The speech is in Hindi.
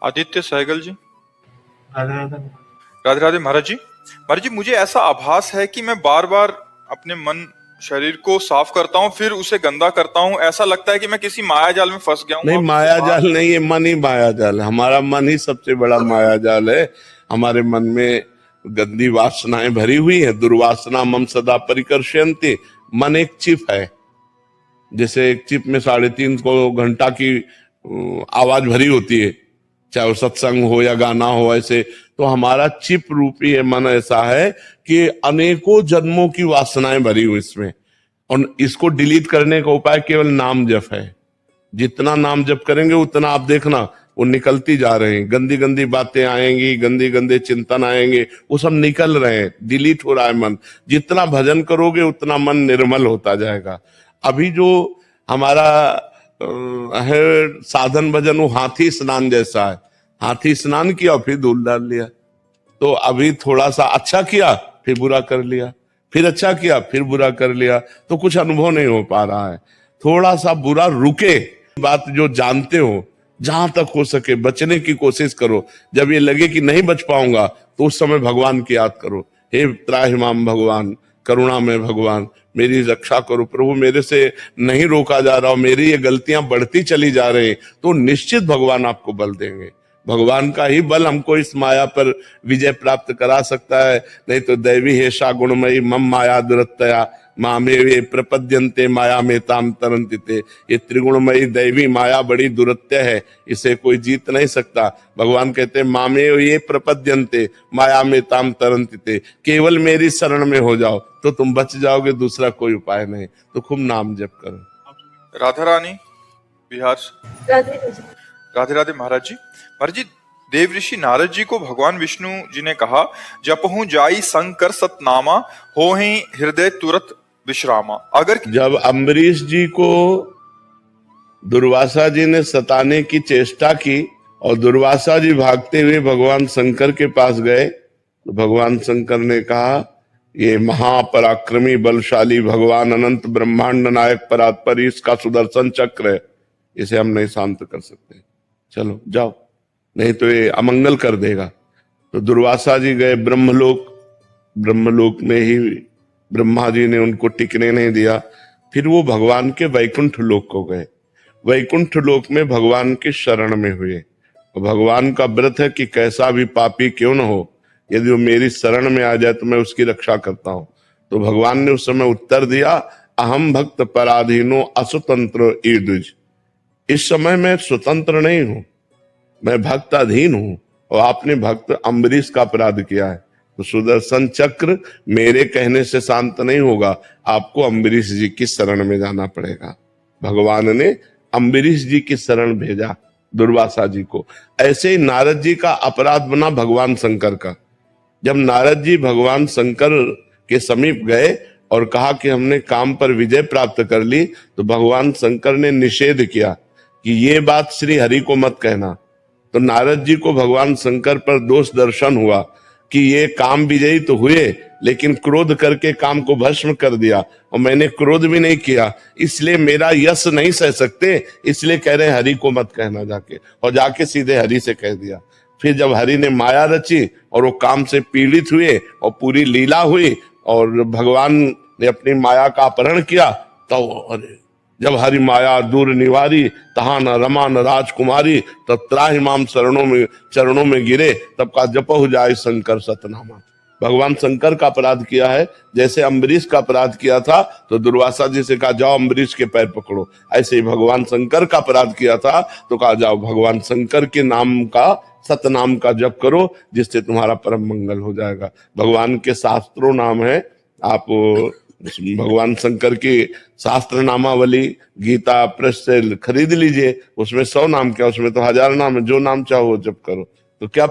आदित्य सहगल जी। राधे राधे। राधे राधे महाराज जी। महाराज जी, मुझे ऐसा आभास है कि मैं बार बार अपने मन शरीर को साफ करता हूँ, फिर उसे गंदा करता हूँ। ऐसा लगता है कि मैं किसी माया जाल में फंस गया हूँ। नहीं, माया जाल नहीं, ये मन ही माया जाल है। हमारा मन ही सबसे बड़ा माया जाल है। हमारे मन में गंदी वासनाएं भरी हुई है। दुर्वासना मम सदा परिकर्षयन्ति। मन एक चिप है, जैसे एक चिप में 3.5 घंटा की आवाज भरी होती है, चाहे वो सत्संग हो या गाना हो। ऐसे तो हमारा चिप रूपी है मन ऐसा है कि अनेकों जन्मों की वासनाएं भरी हुई इसमें, और इसको डिलीट करने का उपाय केवल नाम जप है। जितना नाम जप करेंगे उतना आप देखना वो निकलती जा रहे हैं। गंदी गंदी बातें आएंगी, गंदे गंदे चिंतन आएंगे, वो सब निकल रहे हैं, डिलीट हो रहा है मन। जितना भजन करोगे उतना मन निर्मल होता जाएगा। अभी जो हमारा है साधन भजन, वो हाथी स्नान जैसा है। हाथी स्नान किया फिर धूल डाल लिया, तो अभी थोड़ा सा अच्छा किया फिर बुरा कर लिया, फिर अच्छा किया फिर बुरा कर लिया, तो कुछ अनुभव नहीं हो पा रहा है। थोड़ा सा बुरा रुके, बात जो जानते हो जहां तक हो सके बचने की कोशिश करो। जब ये लगे कि नहीं बच पाऊंगा तो उस समय भगवान की याद करो। हे त्राहिमाम भगवान, करुणा में भगवान, मेरी रक्षा करो प्रभु, मेरे से नहीं रोका जा रहा, मेरी ये गलतियां बढ़ती चली जा रही, तो निश्चित भगवान आपको बल देंगे। भगवान का ही बल हमको इस माया पर विजय प्राप्त करा सकता है। नहीं तो दैवी हेषा गुणमयी मम माया दुरत्तया मामे वे प्रपद्यन्ते माया में ताम तरन्ति ते। ये त्रिगुणमयी दैवी माया बड़ी दुरत्य है, इसे कोई जीत नहीं सकता। भगवान कहते हैं मामे ये प्रपद्यन्ते माया में ताम तरन्ति ते। केवल मेरी शरण में हो जाओ तो तुम बच जाओगे, दूसरा कोई उपाय नहीं। तो खूब नाम जप करो। राधा रानी बिहार से। राधे राधे महाराज जी। महाराज जी, देव ऋषि नारद जी को भगवान विष्णु जी ने कहा, जपहु जाई शंकर सतनामा, होहि हृदय तुरत विश्रामा। अगर जब अम्बरीश जी को दुर्वासा जी ने सताने की चेष्टा की और दुर्वासा जी भागते हुए भगवान शंकर के पास गए, तो भगवान शंकर ने कहा, ये महापराक्रमी बलशाली भगवान अनंत ब्रह्मांड नायक परात्पर, इसका सुदर्शन चक्र है, इसे हम नहीं शांत कर सकते, चलो जाओ, नहीं तो ये अमंगल कर देगा। तो दुर्वासा जी गए ब्रह्मलोक। ब्रह्मलोक में ही ब्रह्मा जी ने उनको टिकने नहीं दिया। फिर वो भगवान के वैकुंठ लोक को गए। वैकुंठ लोक में भगवान के शरण में हुए। तो भगवान का व्रत है कि कैसा भी पापी क्यों न हो, यदि वो मेरी शरण में आ जाए तो मैं उसकी रक्षा करता हूं। तो भगवान ने उस समय उत्तर दिया, अहम भक्त पराधीनो असुतंत्र ईदुज। इस समय मैं स्वतंत्र नहीं हूं, मैं भक्त अधीन हूं, और आपने भक्त अम्बरीश का अपराध किया है। तो सुदर्शन चक्र मेरे कहने से शांत नहीं होगा, आपको अम्बरीश जी की शरण में जाना पड़ेगा। भगवान ने अम्बरीश जी की शरण भेजा दुर्वासा जी को। ऐसे ही नारद जी का अपराध बना भगवान शंकर का। जब नारद जी भगवान शंकर के समीप गए और कहा कि हमने काम पर विजय प्राप्त कर ली, तो भगवान शंकर ने निषेध किया कि ये बात श्री हरि को मत कहना। तो नारद जी को भगवान शंकर पर दोष दर्शन हुआ कि ये काम विजयी तो हुए, लेकिन क्रोध करके काम को भस्म कर दिया, और मैंने क्रोध भी नहीं किया, इसलिए मेरा यश नहीं सह सकते, इसलिए कह रहे हरि को मत कहना जाके। और जाके सीधे हरि से कह दिया। फिर जब हरि ने माया रची और वो काम से पीड़ित हुए और पूरी लीला हुई और भगवान ने अपनी माया का अपहरण किया, तो जब हरि माया दूर निवारी, तहा न रमा न राजकुमारी, तब त्राहिमाम चरणों में गिरे, तब का जपहु जाए शंकर सतनामा। भगवान शंकर का अपराध किया है। जैसे अम्बरीश का अपराध किया था तो दुर्वासा जी से कहा जाओ अम्बरीश के पैर पकड़ो, ऐसे ही भगवान शंकर का अपराध किया था तो कहा जाओ भगवान शंकर के नाम का, सतनाम का जप करो, जिससे तुम्हारा परम मंगल हो जाएगा। भगवान के शास्त्रों नाम है, आप भगवान शंकर की शास्त्र नामावली गीता प्रेस से खरीद लीजिए। उसमें 100 नाम क्या, उसमें तो 1000 नाम है, जो नाम चाहो वो जप करो। तो क्या